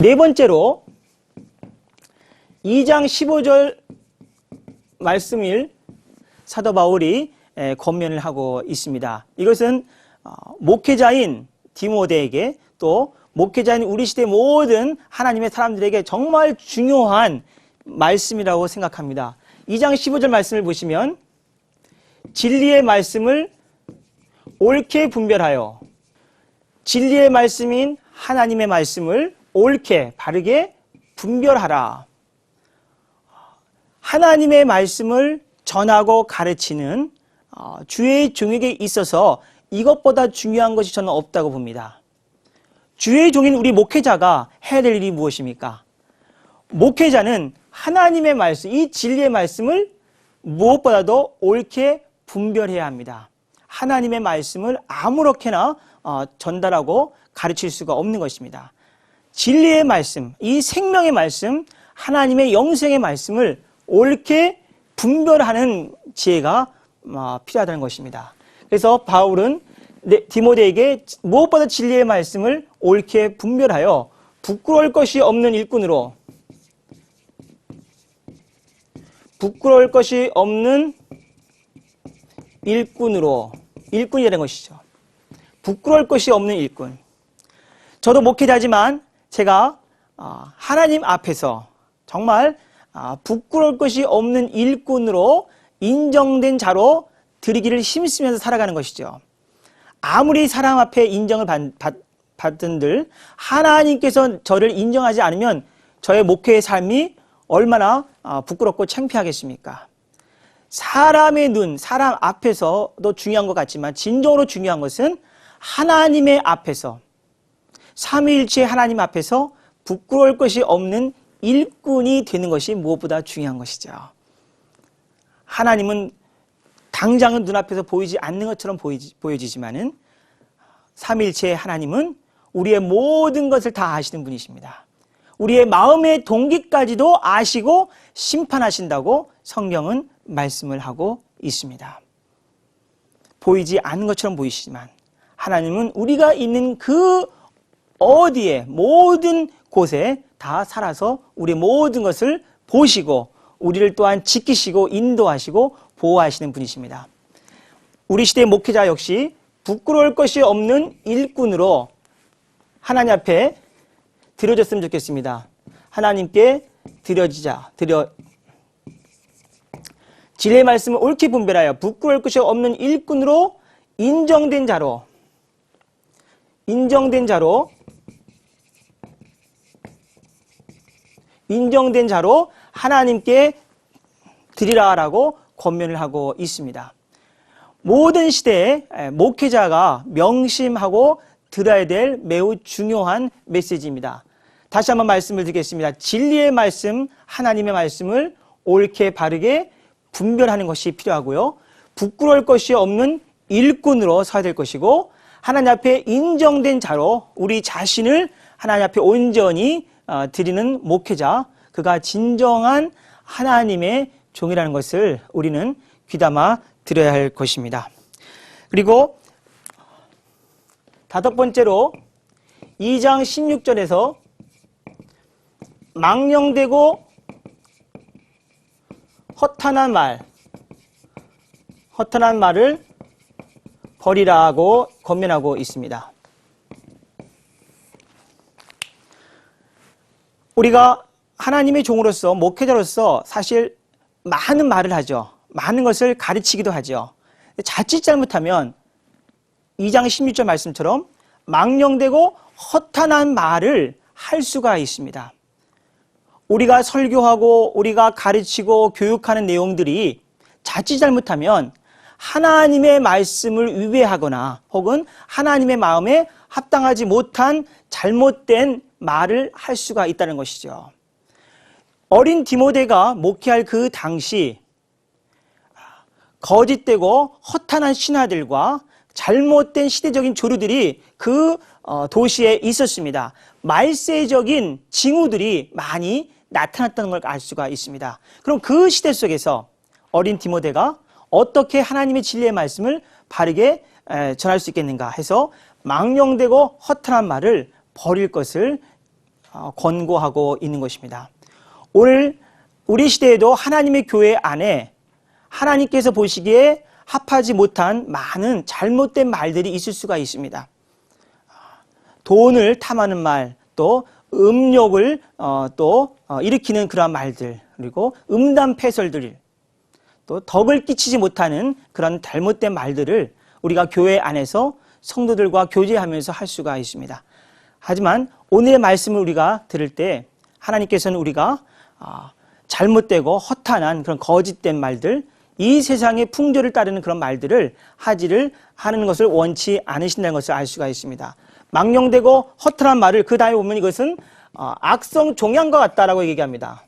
네 번째로 2장 15절 말씀을 사도 바울이 권면을 하고 있습니다. 이것은 목회자인 디모데에게 또 목회자인 우리 시대 모든 하나님의 사람들에게 정말 중요한 말씀이라고 생각합니다. 2장 15절 말씀을 보시면 진리의 말씀을 옳게 분별하여 진리의 말씀인 하나님의 말씀을 옳게 바르게 분별하라. 하나님의 말씀을 전하고 가르치는 주의 종에게 있어서 이것보다 중요한 것이 저는 없다고 봅니다. 주의 종인 우리 목회자가 해야 될 일이 무엇입니까? 목회자는 하나님의 말씀, 이 진리의 말씀을 무엇보다도 옳게 분별해야 합니다. 하나님의 말씀을 아무렇게나 전달하고 가르칠 수가 없는 것입니다. 진리의 말씀, 이 생명의 말씀, 하나님의 영생의 말씀을 옳게 분별하는 지혜가 필요하다는 것입니다. 그래서 바울은 디모데에게 무엇보다 진리의 말씀을 옳게 분별하여 부끄러울 것이 없는 일꾼으로 일꾼이라는 것이죠. 부끄러울 것이 없는 일꾼. 저도 목회자지만 제가 하나님 앞에서 정말 부끄러울 것이 없는 일꾼으로 인정된 자로 드리기를 힘쓰면서 살아가는 것이죠. 아무리 사람 앞에 인정을 받든들 하나님께서 저를 인정하지 않으면 저의 목회의 삶이 얼마나 부끄럽고 창피하겠습니까? 사람의 눈, 사람 앞에서도 중요한 것 같지만 진정으로 중요한 것은 하나님의 앞에서, 삼위일체 하나님 앞에서 부끄러울 것이 없는 일꾼이 되는 것이 무엇보다 중요한 것이죠. 하나님은 당장은 눈앞에서 보이지 않는 것처럼 보여지지만은 삼위일체의 하나님은 우리의 모든 것을 다 아시는 분이십니다. 우리의 마음의 동기까지도 아시고 심판하신다고 성경은 말씀을 하고 있습니다. 보이지 않는 것처럼 보이시지만 하나님은 우리가 있는 그 어디에 모든 곳에 다 살아서 우리의 모든 것을 보시고 우리를 또한 지키시고 인도하시고 보호하시는 분이십니다. 우리 시대의 목회자 역시 부끄러울 것이 없는 일꾼으로 하나님 앞에 드려졌으면 좋겠습니다. 하나님께 진리의 말씀을 옳게 분별하여 부끄러울 것이 없는 일꾼으로 인정된 자로 하나님께 드리라라고 권면을 하고 있습니다. 모든 시대에 목회자가 명심하고 들어야 될 매우 중요한 메시지입니다. 다시 한번 말씀을 드리겠습니다. 진리의 말씀, 하나님의 말씀을 옳게 바르게 분별하는 것이 필요하고요. 부끄러울 것이 없는 일꾼으로 서야 될 것이고 하나님 앞에 인정된 자로 우리 자신을 하나님 앞에 온전히 드리는 목회자, 그가 진정한 하나님의 종이라는 것을 우리는 귀담아 들어야 할 것입니다. 그리고 다섯 번째로 2장 16절에서 망령되고 허탄한 말을 버리라고 권면하고 있습니다. 우리가 하나님의 종으로서 목회자로서 사실 많은 말을 하죠. 많은 것을 가르치기도 하죠. 자칫 잘못하면 2장 16절 말씀처럼 망령되고 허탄한 말을 할 수가 있습니다. 우리가 설교하고 우리가 가르치고 교육하는 내용들이 자칫 잘못하면 하나님의 말씀을 위배하거나 혹은 하나님의 마음에 합당하지 못한 잘못된 말을 할 수가 있다는 것이죠. 어린 디모데가 목회할 그 당시 거짓되고 허탄한 신하들과 잘못된 시대적인 조류들이 그 도시에 있었습니다. 말세적인 징후들이 많이 나타났다는 걸 알 수가 있습니다. 그럼 그 시대 속에서 어린 디모데가 어떻게 하나님의 진리의 말씀을 바르게 전할 수 있겠는가 해서 망령되고 허탄한 말을 버릴 것을 권고하고 있는 것입니다. 오늘 우리 시대에도 하나님의 교회 안에 하나님께서 보시기에 합하지 못한 많은 잘못된 말들이 있을 수가 있습니다. 돈을 탐하는 말, 또 음욕을 일으키는 그러한 말들, 그리고 음담패설들, 또 덕을 끼치지 못하는 그런 잘못된 말들을 우리가 교회 안에서 성도들과 교제하면서 할 수가 있습니다. 하지만 오늘의 말씀을 우리가 들을 때 하나님께서는 우리가 잘못되고 허탄한 그런 거짓된 말들, 이 세상의 풍조를 따르는 그런 말들을 하는 것을 원치 않으신다는 것을 알 수가 있습니다. 망령되고 허탄한 말을 그 다음에 보면 이것은 악성 종양과 같다라고 얘기합니다.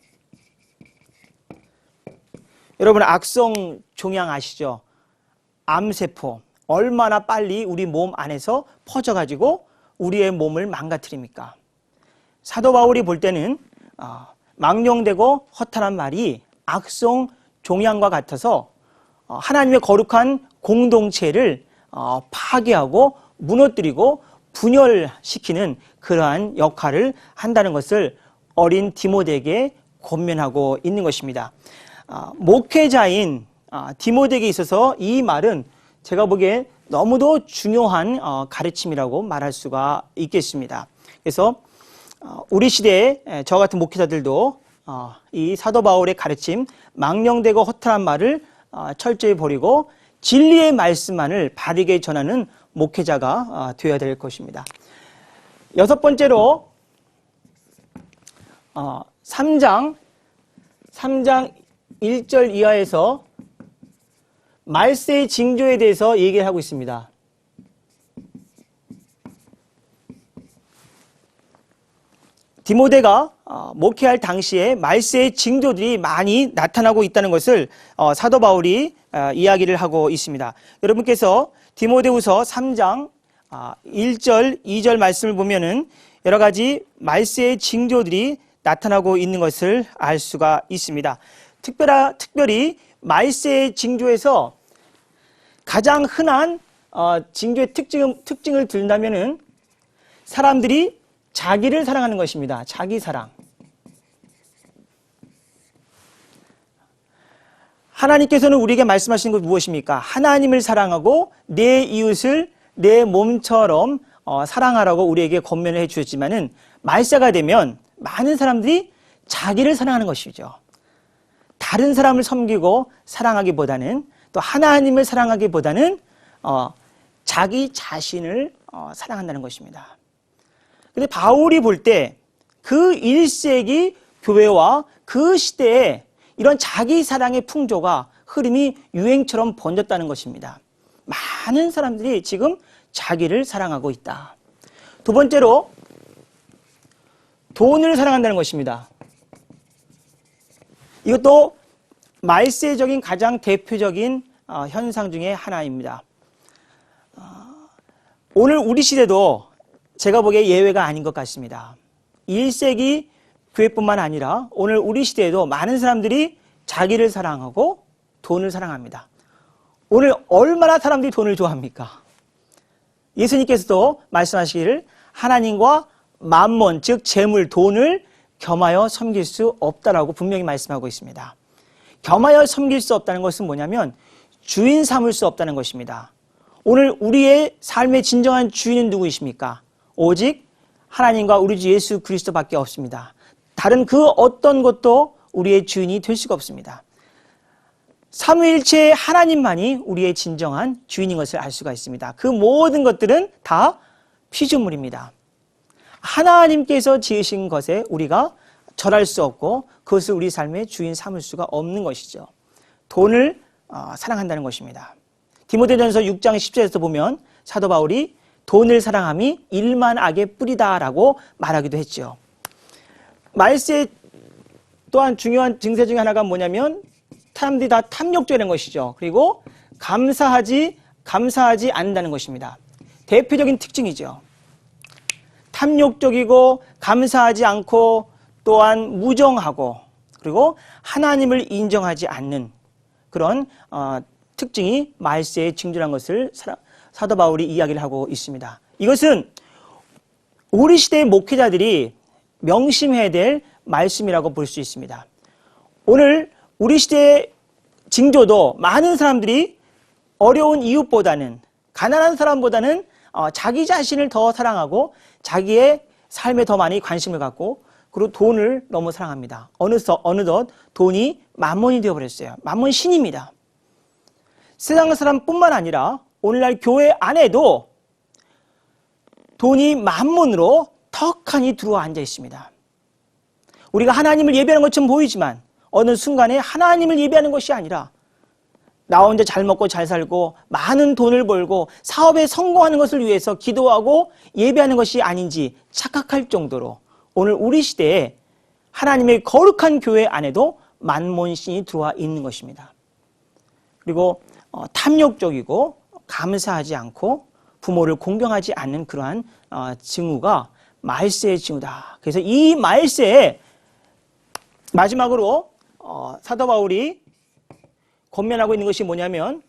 여러분, 악성 종양 아시죠? 암세포 얼마나 빨리 우리 몸 안에서 퍼져가지고 우리의 몸을 망가뜨립니까? 사도 바울이 볼 때는 망령되고 허탄한 말이 악성 종양과 같아서 하나님의 거룩한 공동체를 파괴하고 무너뜨리고 분열시키는 그러한 역할을 한다는 것을 어린 디모데에게 권면하고 있는 것입니다. 목회자인 디모데에게 있어서 이 말은 제가 보기에 너무도 중요한 가르침이라고 말할 수가 있겠습니다. 그래서 우리 시대에 저 같은 목회자들도 이 사도 바울의 가르침, 망령되고 허탄한 말을 철저히 버리고 진리의 말씀만을 바르게 전하는 목회자가 되어야 될 것입니다. 여섯 번째로 3장 1절 이하에서 말세의 징조에 대해서 얘기를 하고 있습니다. 디모데가 목회할 당시에 말세의 징조들이 많이 나타나고 있다는 것을 사도 바울이 이야기를 하고 있습니다. 여러분께서 디모데후서 3장 1절, 2절 말씀을 보면은 여러 가지 말세의 징조들이 나타나고 있는 것을 알 수가 있습니다. 특별히 말세의 징조에서 가장 흔한 징조의 특징을 든다면은 사람들이 자기를 사랑하는 것입니다. 자기 사랑. 하나님께서는 우리에게 말씀하시는 것은 무엇입니까? 하나님을 사랑하고 내 이웃을 내 몸처럼 사랑하라고 우리에게 권면을 해주셨지만은 말세가 되면 많은 사람들이 자기를 사랑하는 것이죠. 다른 사람을 섬기고 사랑하기보다는, 또 하나님을 사랑하기보다는 자기 자신을 사랑한다는 것입니다. 근데 바울이 볼 때 그 1세기 교회와 그 시대에 이런 자기 사랑의 풍조가 흐름이 유행처럼 번졌다는 것입니다. 많은 사람들이 지금 자기를 사랑하고 있다. 두 번째로 돈을 사랑한다는 것입니다. 이것도 말세적인 가장 대표적인 현상 중에 하나입니다. 오늘 우리 시대도 제가 보기에 예외가 아닌 것 같습니다. 1세기 교회뿐만 아니라 오늘 우리 시대에도 많은 사람들이 자기를 사랑하고 돈을 사랑합니다. 오늘 얼마나 사람들이 돈을 좋아합니까? 예수님께서도 말씀하시기를 하나님과 만몬, 즉 재물, 돈을 겸하여 섬길 수 없다라고 분명히 말씀하고 있습니다. 겸하여 섬길 수 없다는 것은 뭐냐면 주인 삼을 수 없다는 것입니다. 오늘 우리의 삶의 진정한 주인은 누구이십니까? 오직 하나님과 우리 주 예수 그리스도밖에 없습니다. 다른 그 어떤 것도 우리의 주인이 될 수가 없습니다. 삼위일체의 하나님만이 우리의 진정한 주인인 것을 알 수가 있습니다. 그 모든 것들은 다 피조물입니다. 하나님께서 지으신 것에 우리가 절할 수 없고 그것을 우리 삶의 주인 삼을 수가 없는 것이죠. 돈을 사랑한다는 것입니다. 디모데전서 6장 10절에서 보면 사도 바울이 돈을 사랑함이 일만 악의 뿌리다라고 말하기도 했죠. 말세 또한 중요한 증세 중에 하나가 뭐냐면 사람들이 다 탐욕적인 것이죠. 그리고 감사하지 않는다는 것입니다. 대표적인 특징이죠. 탐욕적이고 감사하지 않고 또한 무정하고 그리고 하나님을 인정하지 않는 그런 특징이 말세의 징조라는 것을 사도 바울이 이야기를 하고 있습니다. 이것은 우리 시대의 목회자들이 명심해야 될 말씀이라고 볼 수 있습니다. 오늘 우리 시대의 징조도 많은 사람들이 어려운 이웃보다는, 가난한 사람보다는 자기 자신을 더 사랑하고 자기의 삶에 더 많이 관심을 갖고, 그리고 돈을 너무 사랑합니다. 어느덧 돈이 만몬이 되어버렸어요. 만몬 신입니다. 세상 사람뿐만 아니라 오늘날 교회 안에도 돈이 만몬으로 턱하니 들어와 앉아 있습니다. 우리가 하나님을 예배하는 것처럼 보이지만 어느 순간에 하나님을 예배하는 것이 아니라 나 혼자 잘 먹고 잘 살고 많은 돈을 벌고 사업에 성공하는 것을 위해서 기도하고 예배하는 것이 아닌지 착각할 정도로 오늘 우리 시대에 하나님의 거룩한 교회 안에도 만몬신이 들어와 있는 것입니다. 그리고 탐욕적이고 감사하지 않고 부모를 공경하지 않는 그러한 징후가 말세의 징후다. 그래서 이 말세에 마지막으로 사도 바울이 권면하고 있는 것이 뭐냐면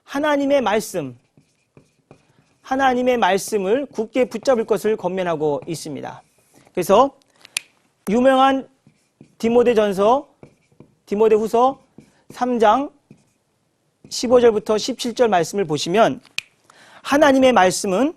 하나님의 말씀을 굳게 붙잡을 것을 권면하고 있습니다. 그래서 유명한 디모데후서 3장 15절부터 17절 말씀을 보시면 하나님의 말씀은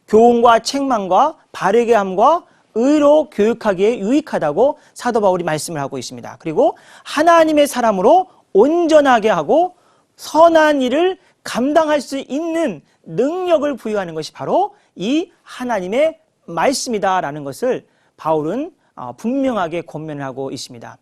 교훈과 책망과 바르게 함과 의로 교육하기에 유익하다고 사도 바울이 말씀을 하고 있습니다. 그리고 하나님의 사람으로 온전하게 하고 선한 일을 감당할 수 있는 능력을 부여하는 것이 바로 이 하나님의 말씀이다라는 것을 바울은 분명하게 권면을 하고 있습니다.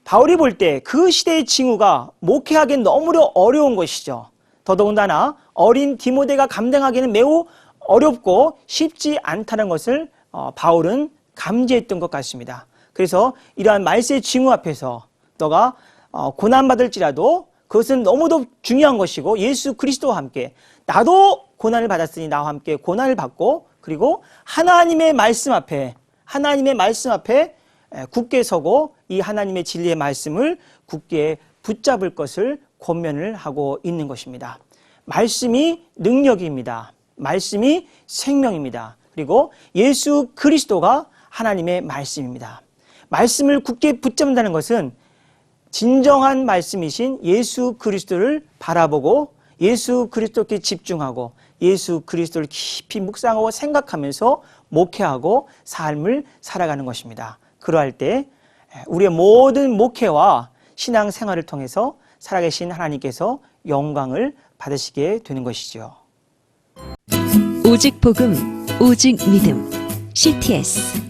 바울이 볼 때 그 시대의 징후가 목회하기엔 너무나 어려운 것이죠. 더더군다나 어린 디모데가 감당하기에는 매우 어렵고 쉽지 않다는 것을 바울은 감지했던 것 같습니다. 그래서 이러한 말세의 징후 앞에서 너가 고난받을지라도 그것은 너무도 중요한 것이고 예수 그리스도와 함께 나도 고난을 받았으니 나와 함께 고난을 받고 그리고 하나님의 말씀 앞에 굳게 서고 이 하나님의 진리의 말씀을 굳게 붙잡을 것을 권면을 하고 있는 것입니다. 말씀이 능력입니다. 말씀이 생명입니다. 그리고 예수 그리스도가 하나님의 말씀입니다. 말씀을 굳게 붙잡는다는 것은 진정한 말씀이신 예수 그리스도를 바라보고 예수 그리스도께 집중하고 예수 그리스도를 깊이 묵상하고 생각하면서 목회하고 삶을 살아가는 것입니다. 그러할 때 우리의 모든 목회와 신앙생활을 통해서 살아계신 하나님께서 영광을 받으시게 되는 것이죠. 오직 복음, 오직 믿음, CTS